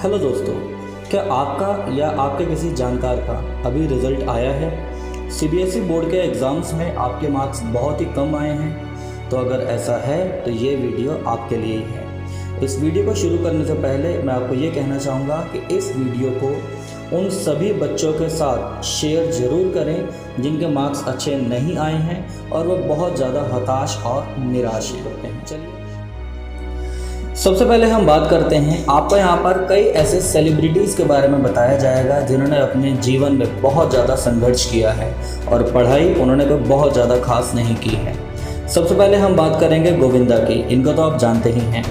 Hello दोस्तों, क्या आपका या आपके किसी जानकार का अभी रिज़ल्ट आया है? सीबीएसई बोर्ड के एग्ज़ाम्स में आपके मार्क्स बहुत ही कम आए हैं। तो अगर ऐसा है तो ये वीडियो आपके लिए ही है। इस वीडियो को शुरू करने से पहले मैं आपको ये कहना चाहूँगा कि इस वीडियो को उन सभी बच्चों के साथ शेयर ज़रूर करें जिनके मार्क्स अच्छे नहीं आए हैं और वो बहुत ज़्यादा हताश और निराश होते हैं। चलिए सबसे पहले हम बात करते हैं, आपको यहाँ पर कई ऐसे सेलिब्रिटीज़ के बारे में बताया जाएगा जिन्होंने अपने जीवन में बहुत ज़्यादा संघर्ष किया है और पढ़ाई उन्होंने कोई बहुत ज़्यादा खास नहीं की है। सबसे पहले हम बात करेंगे गोविंदा की। इनको तो आप जानते ही हैं।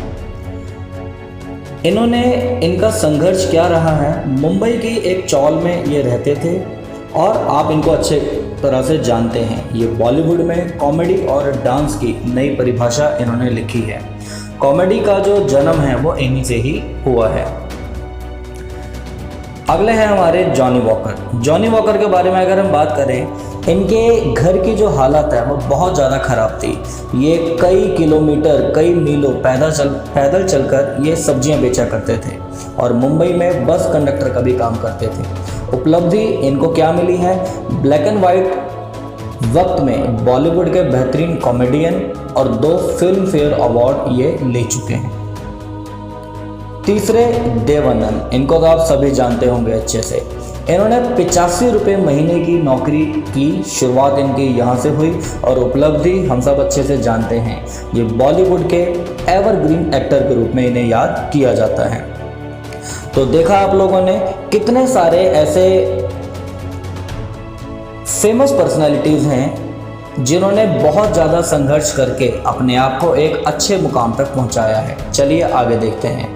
इनका संघर्ष क्या रहा है। मुंबई की एक चौल में ये रहते थे और आप इनको अच्छे तरह से जानते हैं। ये बॉलीवुड में कॉमेडी और डांस की नई परिभाषा इन्होंने लिखी है। कॉमेडी का जो जन्म है वो इन्हीं से ही हुआ है। अगले हैं हमारे जॉनी वॉकर। जॉनी वॉकर के बारे में अगर हम बात करें, इनके घर की जो हालत है वो बहुत ज़्यादा ख़राब थी। ये कई किलोमीटर, कई मीलों पैदल चलकर ये सब्जियां बेचा करते थे और मुंबई में बस कंडक्टर का भी काम करते थे। उपलब्धि इनको क्या मिली है? ब्लैक एंड वाइट वक्त में बॉलीवुड के बेहतरीन कॉमेडियन और 2 फिल्म फेयर अवार्ड ये ले चुके हैं। तीसरे देवानंद, इनको तो आप सभी जानते होंगे अच्छे से। इन्होंने 85 रुपये महीने की नौकरी की शुरुआत इनकी यहाँ से हुई और उपलब्धि हम सब अच्छे से जानते हैं। ये बॉलीवुड के एवरग्रीन एक्टर के रूप में इन्हें याद किया जाता है। तो देखा आप लोगों ने कितने सारे ऐसे फेमस पर्सनालिटीज़ हैं जिन्होंने बहुत ज़्यादा संघर्ष करके अपने आप को एक अच्छे मुकाम तक पहुंचाया है। चलिए आगे देखते हैं।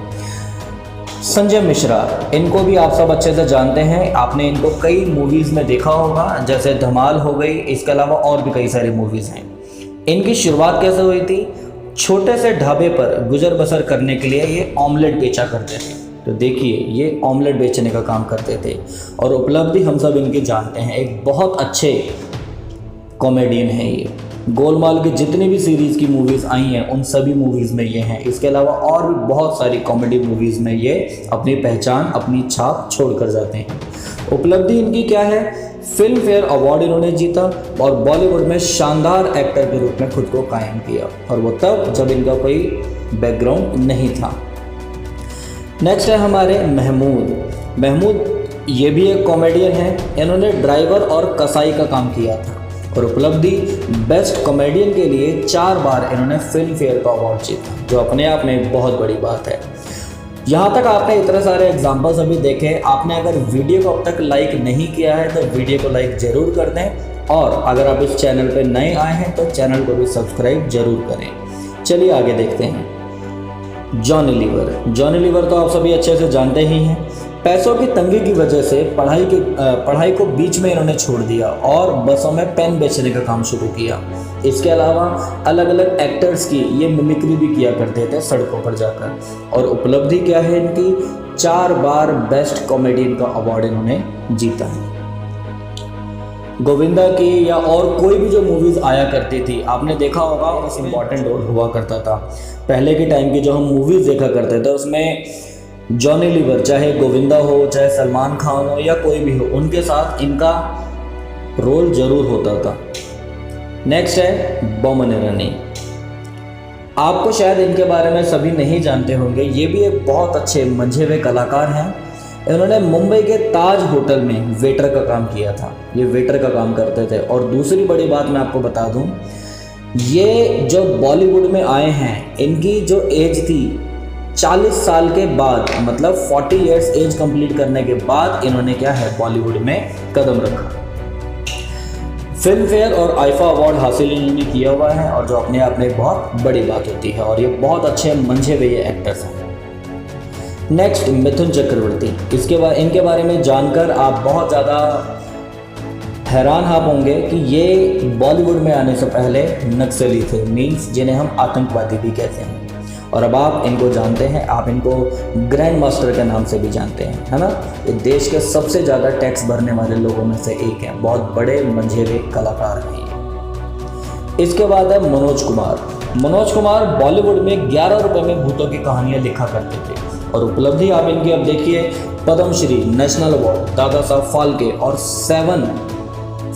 संजय मिश्रा, इनको भी आप सब अच्छे से जानते हैं। आपने इनको कई मूवीज़ में देखा होगा, जैसे धमाल हो गई, इसके अलावा और भी कई सारी मूवीज़ हैं। इनकी शुरुआत कैसे हुई थी? छोटे से ढाबे पर गुजर बसर करने के लिए ये ऑमलेट बेचा करते थे। तो देखिए, ये ऑमलेट बेचने का काम करते थे और उपलब्धि हम सब इनकी जानते हैं। एक बहुत अच्छे कॉमेडियन हैं ये। गोलमाल की जितनी भी सीरीज़ की मूवीज़ आई हैं उन सभी मूवीज़ में ये हैं। इसके अलावा और भी बहुत सारी कॉमेडी मूवीज़ में ये अपनी पहचान, अपनी छाप छोड़ कर जाते हैं। उपलब्धि इनकी क्या है? फिल्म फेयर अवार्ड इन्होंने जीता और बॉलीवुड में शानदार एक्टर के रूप में खुद को कायम किया, और वो तब जब इनका कोई बैकग्राउंड नहीं था। नेक्स्ट है हमारे महमूद, ये भी एक कॉमेडियन है। इन्होंने ड्राइवर और कसाई का काम किया था और उपलब्धि बेस्ट कॉमेडियन के लिए 4 बार इन्होंने फिल्म फेयर का अवार्ड जीता, जो अपने आप में एक बहुत बड़ी बात है। यहाँ तक आपने इतने सारे एग्जाम्पल्स अभी देखे। आपने अगर वीडियो को अब तक लाइक नहीं किया है तो वीडियो को लाइक ज़रूर कर दें, और अगर आप इस चैनल पर नए आए हैं तो चैनल को भी सब्सक्राइब जरूर करें। चलिए आगे देखते हैं। जॉनी लीवर तो आप सभी अच्छे से जानते ही हैं। पैसों की तंगी की वजह से पढ़ाई को बीच में इन्होंने छोड़ दिया और बसों में पेन बेचने का काम शुरू किया। इसके अलावा अलग अलग एक्टर्स की ये मिमिक्री भी किया करते थे सड़कों पर जाकर। और उपलब्धि क्या है इनकी? 4 बार बेस्ट कॉमेडियन का अवार्ड इन्होंने जीता है। गोविंदा की या और कोई भी जो मूवीज़ आया करती थी, आपने देखा होगा उस इम्पॉर्टेंट रोल हुआ करता था। पहले के टाइम की जो हम मूवीज़ देखा करते थे उसमें जॉनी लीवर, चाहे गोविंदा हो, चाहे सलमान खान हो या कोई भी हो, उनके साथ इनका रोल जरूर होता था। नेक्स्ट है बोमन ईरानी। आपको शायद इनके बारे में सभी नहीं जानते होंगे। ये भी एक बहुत अच्छे मंझे हुए कलाकार हैं। इन्होंने मुंबई के ताज होटल में वेटर का काम किया था। ये वेटर का काम करते थे। और दूसरी बड़ी बात मैं आपको बता दूं, ये जो बॉलीवुड में आए हैं, इनकी जो एज थी 40 साल के बाद, मतलब 40 इयर्स एज कंप्लीट करने के बाद इन्होंने क्या है, बॉलीवुड में कदम रखा। फिल्म फेयर और आईफा अवार्ड हासिल इन्होंने किया हुआ है, और जो अपने आप में एक बहुत बड़ी बात होती है, और ये बहुत अच्छे मंझे हुए एक्टर्स हैं। नेक्स्ट मिथुन चक्रवर्ती। इनके बारे में जानकर आप बहुत ज़्यादा हैरान आप होंगे कि ये बॉलीवुड में आने से पहले नक्सली थे, मीन्स जिन्हें हम आतंकवादी भी कहते हैं। और अब आप इनको जानते हैं, आप इनको ग्रैंड मास्टर के नाम से भी जानते हैं, है ना। ये देश के सबसे ज़्यादा टैक्स भरने वाले लोगों में से एक हैं। बहुत बड़े मंझे हुए कलाकार हैं। इसके बाद है मनोज कुमार। मनोज कुमार बॉलीवुड में 11 रुपए में भूतों की कहानियां लिखा करते थे। और उपलब्धि आप इनकी अब देखिए, पद्मश्री, नेशनल अवार्ड, दादा साहब फाल्के और 7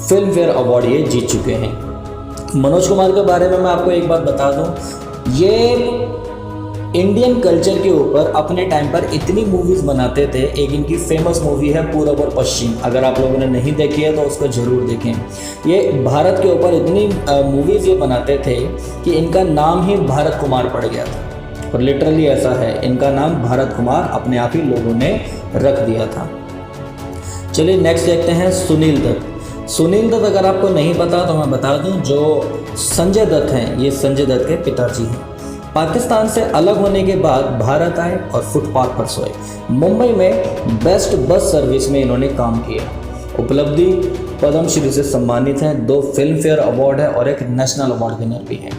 फिल्म फेयर अवार्ड ये जीत चुके हैं। मनोज कुमार के बारे में मैं आपको एक बात बता दूं, ये इंडियन कल्चर के ऊपर अपने टाइम पर इतनी मूवीज़ बनाते थे। एक इनकी फेमस मूवी है पूरब और पश्चिम, अगर आप लोगों ने नहीं देखी है तो उसको ज़रूर देखें। ये भारत के ऊपर इतनी मूवीज़ ये बनाते थे कि इनका नाम ही भारत कुमार पड़ गया था, और लिटरली ऐसा है, इनका नाम भारत कुमार अपने आप ही लोगों ने रख दिया था। चलिए नेक्स्ट देखते हैं सुनील दत्त। सुनील दत्त अगर आपको नहीं पता तो मैं बता दूं, जो संजय दत्त हैं ये संजय दत्त के पिताजी हैं। पाकिस्तान से अलग होने के बाद भारत आए और फुटपाथ पर सोए। मुंबई में बेस्ट बस सर्विस में इन्होंने काम किया। उपलब्धि पद्मश्री से सम्मानित हैं, 2 फिल्म फेयर अवार्ड है और एक नेशनल अवार्ड विनर भी हैं।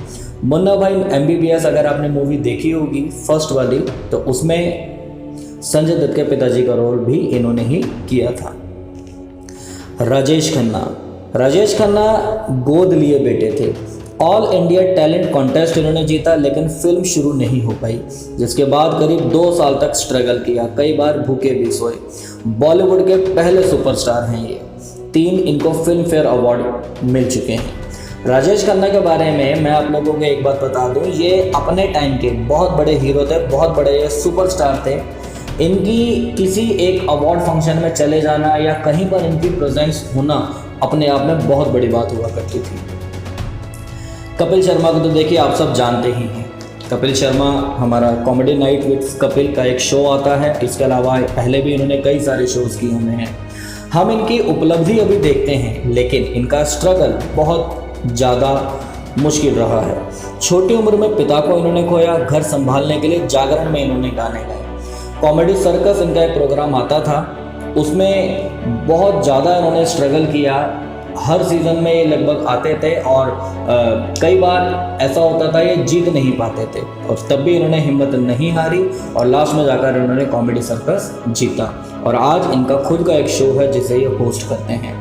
मुन्ना भाई MBBS अगर आपने मूवी देखी होगी फर्स्ट वाली, तो उसमें संजय दत्त के पिताजी का रोल भी इन्होंने ही किया था। राजेश खन्ना गोद लिए बेटे थे। ऑल इंडिया टैलेंट कॉन्टेस्ट इन्होंने जीता, लेकिन फिल्म शुरू नहीं हो पाई, जिसके बाद करीब 2 साल तक स्ट्रगल किया, कई बार भूखे भी सोए। बॉलीवुड के पहले सुपरस्टार हैं ये। 3 इनको फिल्म फेयर अवार्ड मिल चुके हैं। राजेश खन्ना के बारे में मैं आप लोगों को एक बात बता दूं, ये अपने टाइम के बहुत बड़े हीरो थे, बहुत बड़े ये सुपरस्टार थे। इनकी किसी एक अवार्ड फंक्शन में चले जाना या कहीं पर इनकी प्रेजेंस होना अपने आप में बहुत बड़ी बात हुआ करती थी। कपिल शर्मा को तो देखिए आप सब जानते ही हैं। कपिल शर्मा हमारा कॉमेडी नाइट विद कपिल का एक शो आता है, इसके अलावा पहले भी इन्होंने कई सारे शोज़ किए हुए हैं। हम इनकी उपलब्धि अभी देखते हैं, लेकिन इनका स्ट्रगल बहुत ज़्यादा मुश्किल रहा है। छोटी उम्र में पिता को इन्होंने खोया, घर संभालने के लिए जागरण में इन्होंने गाने गाए। कॉमेडी सर्कस इनका एक प्रोग्राम आता था, उसमें बहुत ज़्यादा इन्होंने स्ट्रगल किया। हर सीज़न में ये लगभग आते थे और कई बार ऐसा होता था ये जीत नहीं पाते थे, और तब भी इन्होंने हिम्मत नहीं हारी और लास्ट में जाकर इन्होंने कॉमेडी सर्कस जीता, और आज इनका खुद का एक शो है जिसे ये होस्ट करते हैं।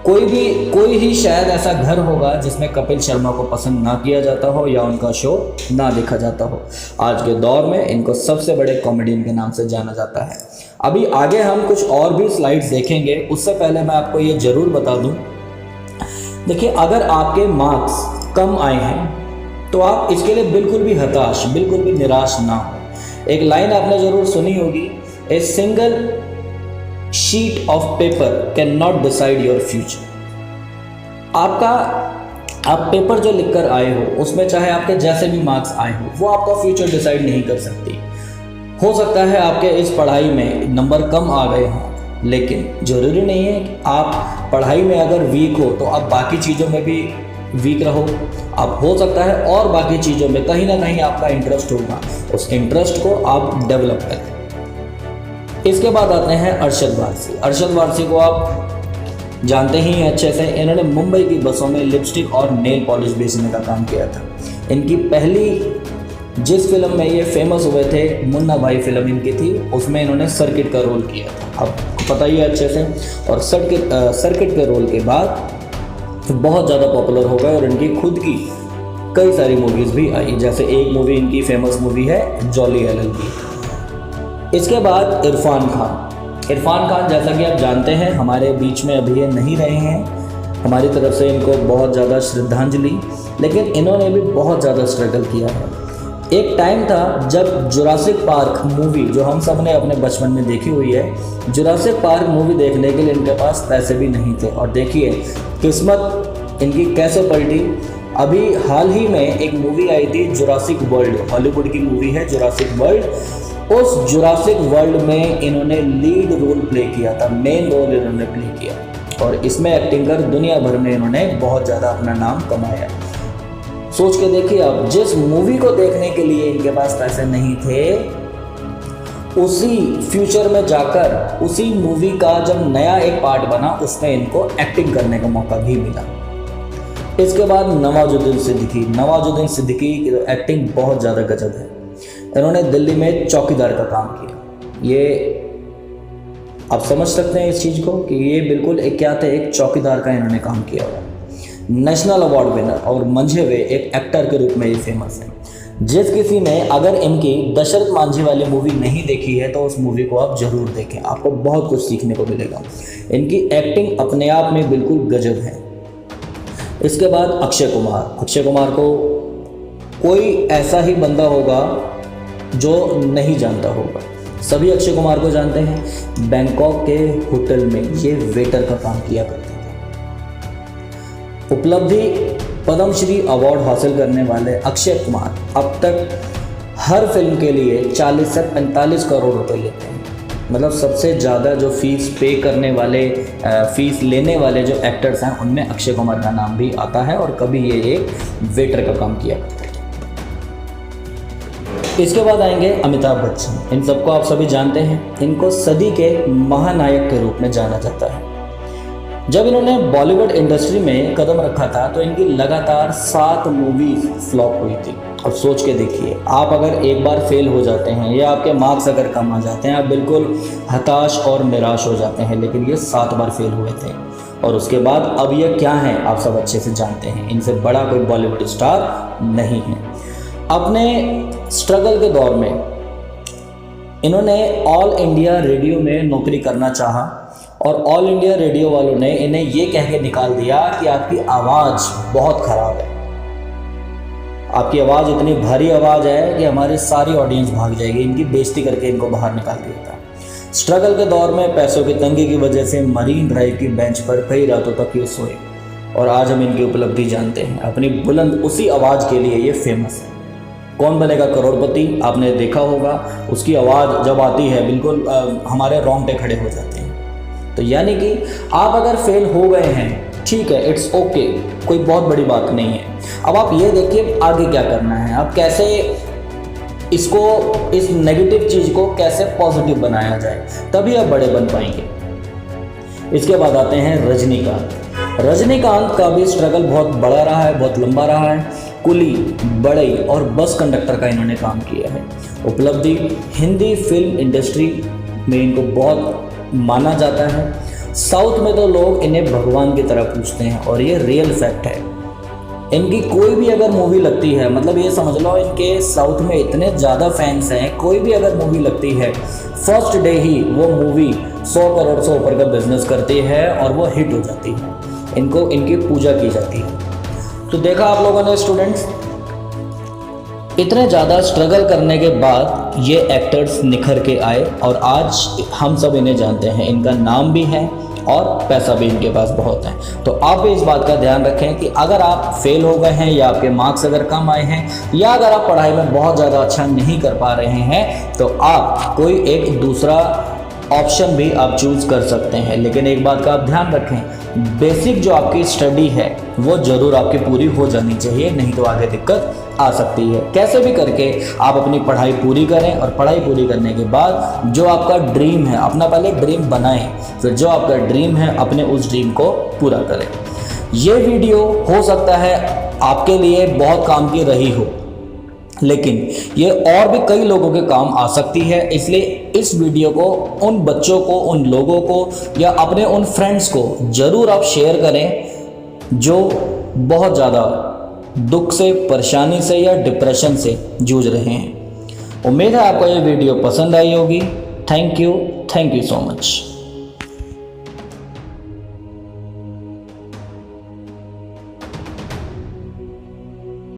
कोई ही शायद ऐसा घर होगा जिसमें कपिल शर्मा को पसंद ना किया जाता हो या उनका शो ना देखा जाता हो। आज के दौर में इनको सबसे बड़े कॉमेडियन के नाम से जाना जाता है। अभी आगे हम कुछ और भी स्लाइड्स देखेंगे, उससे पहले मैं आपको ये ज़रूर बता दूं, देखिए अगर आपके मार्क्स कम आए हैं तो आप इसके लिए बिल्कुल भी हताश, बिल्कुल भी निराश ना हो। एक लाइन आपने ज़रूर सुनी होगी, a single sheet of paper can not decide your future. आप पेपर जो लिखकर आए हो उसमें चाहे आपके जैसे भी मार्क्स आए हो, वो आपका फ्यूचर डिसाइड नहीं कर सकती। हो सकता है आपके इस पढ़ाई में नंबर कम आ गए हों, लेकिन ज़रूरी नहीं है कि आप पढ़ाई में अगर वीक हो तो आप बाकी चीज़ों में भी वीक रहो। आप हो सकता है और बाकी चीज़ों में कहीं ना कहीं आपका इंटरेस्ट होगा, उस इंटरेस्ट को आप डेवलप करें। इसके बाद आते हैं अरशद वारसी। अरशद वारसी को आप जानते ही हैं अच्छे से। इन्होंने मुंबई की बसों में लिपस्टिक और नेल पॉलिश बेचने का काम किया था। इनकी पहली जिस फिल्म में ये फेमस हुए थे, मुन्ना भाई फिल्म इनकी थी, उसमें इन्होंने सर्किट का रोल किया था, आपको पता ही है अच्छे से। और सर्किट के रोल के बाद तो बहुत ज़्यादा पॉपुलर हो गए और इनकी खुद की कई सारी मूवीज़ भी आई, जैसे एक मूवी इनकी फेमस मूवी है जॉली LLB। इसके बाद इरफान खान जैसा कि आप जानते हैं हमारे बीच में अभी ये नहीं रहे हैं, हमारी तरफ से इनको बहुत ज़्यादा श्रद्धांजलि, लेकिन इन्होंने भी बहुत ज़्यादा स्ट्रगल किया है। एक टाइम था जब जुरासिक पार्क मूवी, जो हम सब ने अपने बचपन में देखी हुई है, जुरासिक पार्क मूवी देखने के लिए इनके पास पैसे भी नहीं थे, और देखिए किस्मत इनकी कैसे पलटी। अभी हाल ही में एक मूवी आई थी जुरासिक वर्ल्ड, हॉलीवुड की मूवी है जुरासिक वर्ल्ड। उस जुरासिक वर्ल्ड में इन्होंने लीड रोल प्ले किया था, मेन रोल इन्होंने प्ले किया, और इसमें एक्टिंग कर दुनिया भर में इन्होंने बहुत ज़्यादा अपना नाम कमाया। सोच के देखिए आप, जिस मूवी को देखने के लिए इनके पास पैसे नहीं थे, उसी फ्यूचर में जाकर उसी मूवी का जब नया एक पार्ट बना उसमें इनको एक्टिंग करने का मौका भी मिला। इसके बाद नवाजुद्दीन सिद्दीकी की तो एक्टिंग बहुत ज़्यादा गजब है। इन्होंने दिल्ली में चौकीदार का काम किया। ये आप समझ सकते हैं इस चीज़ को कि ये बिल्कुल एक चौकीदार का इन्होंने काम किया हुआ। नेशनल अवार्ड विनर और मंझे हुए एक एक्टर के रूप में ये फेमस है। जिस किसी ने अगर इनकी दशरथ मांझी वाली मूवी नहीं देखी है तो उस मूवी को आप जरूर देखें, आपको बहुत कुछ सीखने को मिलेगा। इनकी एक्टिंग अपने आप में बिल्कुल गजब है। इसके बाद अक्षय कुमार को कोई ऐसा ही बंदा होगा जो नहीं जानता होगा, सभी अक्षय कुमार को जानते हैं। बैंकॉक के होटल में ये वेटर का काम किया करते थे। उपलब्धि पद्मश्री अवार्ड हासिल करने वाले अक्षय कुमार अब तक हर फिल्म के लिए 40 से 45 करोड़ रुपए लेते हैं। मतलब सबसे ज़्यादा जो फीस पे करने वाले, फीस लेने वाले जो एक्टर्स हैं उनमें अक्षय कुमार का नाम भी आता है, और कभी ये एक वेटर का काम किया करते थे। इसके बाद आएंगे अमिताभ बच्चन। इन सबको आप सभी जानते हैं, इनको सदी के महानायक के रूप में जाना जाता है। जब इन्होंने बॉलीवुड इंडस्ट्री में कदम रखा था तो इनकी लगातार 7 मूवी फ्लॉप हुई थी। अब सोच के देखिए, आप अगर एक बार फेल हो जाते हैं या आपके मार्क्स अगर कम आ जाते हैं, आप बिल्कुल हताश और निराश हो जाते हैं, लेकिन ये 7 बार फेल हुए थे। और उसके बाद अब ये क्या हैं आप सब अच्छे से जानते हैं, इनसे बड़ा कोई बॉलीवुड स्टार नहीं है। अपने स्ट्रगल के दौर में इन्होंने ऑल इंडिया रेडियो में नौकरी करना चाहा, और ऑल इंडिया रेडियो वालों ने इन्हें ये कह के निकाल दिया कि आपकी आवाज़ बहुत ख़राब है, आपकी आवाज़ इतनी भारी आवाज़ है कि हमारी सारी ऑडियंस भाग जाएगी। इनकी बेइज्जती करके इनको बाहर निकाल दिया था। स्ट्रगल के दौर में पैसों की तंगी की वजह से मरीन ड्राइव की बेंच पर कई रातों तक ये सोए, और आज हम इनकी उपलब्धि जानते हैं। अपनी बुलंद उसी आवाज़ के लिए ये फेमस है। कौन बनेगा करोड़पति आपने देखा होगा, उसकी आवाज़ जब आती है बिल्कुल हमारे रोंगटे खड़े हो जाते हैं। तो यानी कि आप अगर फेल हो गए हैं, ठीक है, इट्स ओके, कोई बहुत बड़ी बात नहीं है। अब आप ये देखिए आगे क्या करना है, आप कैसे इसको, इस नेगेटिव चीज़ को कैसे पॉजिटिव बनाया जाए, तभी आप बड़े बन पाएंगे। इसके बाद आते हैं रजनीकांत का भी स्ट्रगल बहुत बड़ा रहा है, बहुत लंबा रहा है। कुली, बढ़ई और बस कंडक्टर का इन्होंने काम किया है। उपलब्धि हिंदी फिल्म इंडस्ट्री में इनको बहुत माना जाता है। साउथ में तो लोग इन्हें भगवान की तरह पूछते हैं, और ये रियल फैक्ट है। इनकी कोई भी अगर मूवी लगती है, मतलब ये समझ लो इनके साउथ में इतने ज़्यादा फैंस हैं, कोई भी अगर मूवी लगती है फर्स्ट डे ही वो मूवी 100 करोड़ से ऊपर का बिजनेस करती है और वो हिट हो जाती है। इनको इनकी पूजा की जाती है। तो देखा आप लोगों ने स्टूडेंट्स, इतने ज़्यादा स्ट्रगल करने के बाद ये एक्टर्स निखर के आए, और आज हम सब इन्हें जानते हैं। इनका नाम भी है और पैसा भी इनके पास बहुत है। तो आप भी इस बात का ध्यान रखें कि अगर आप फेल हो गए हैं, या आपके मार्क्स अगर कम आए हैं, या अगर आप पढ़ाई में बहुत ज़्यादा अच्छा नहीं कर पा रहे हैं, तो आप कोई एक दूसरा ऑप्शन भी आप चूज़ कर सकते हैं। लेकिन एक बात का आप ध्यान रखें, बेसिक जो आपकी स्टडी है वो ज़रूर आपकी पूरी हो जानी चाहिए, नहीं तो आगे दिक्कत आ सकती है। कैसे भी करके आप अपनी पढ़ाई पूरी करें, और पढ़ाई पूरी करने के बाद जो आपका ड्रीम है, अपना पहले ड्रीम बनाएं, फिर जो आपका ड्रीम है अपने उस ड्रीम को पूरा करें। ये वीडियो हो सकता है आपके लिए बहुत काम की रही हो, लेकिन ये और भी कई लोगों के काम आ सकती है। इसलिए इस वीडियो को उन बच्चों को, उन लोगों को, या अपने उन फ्रेंड्स को ज़रूर आप शेयर करें जो बहुत ज़्यादा दुख से, परेशानी से या डिप्रेशन से जूझ रहे हैं। उम्मीद है आपको ये वीडियो पसंद आई होगी। Thank you so much.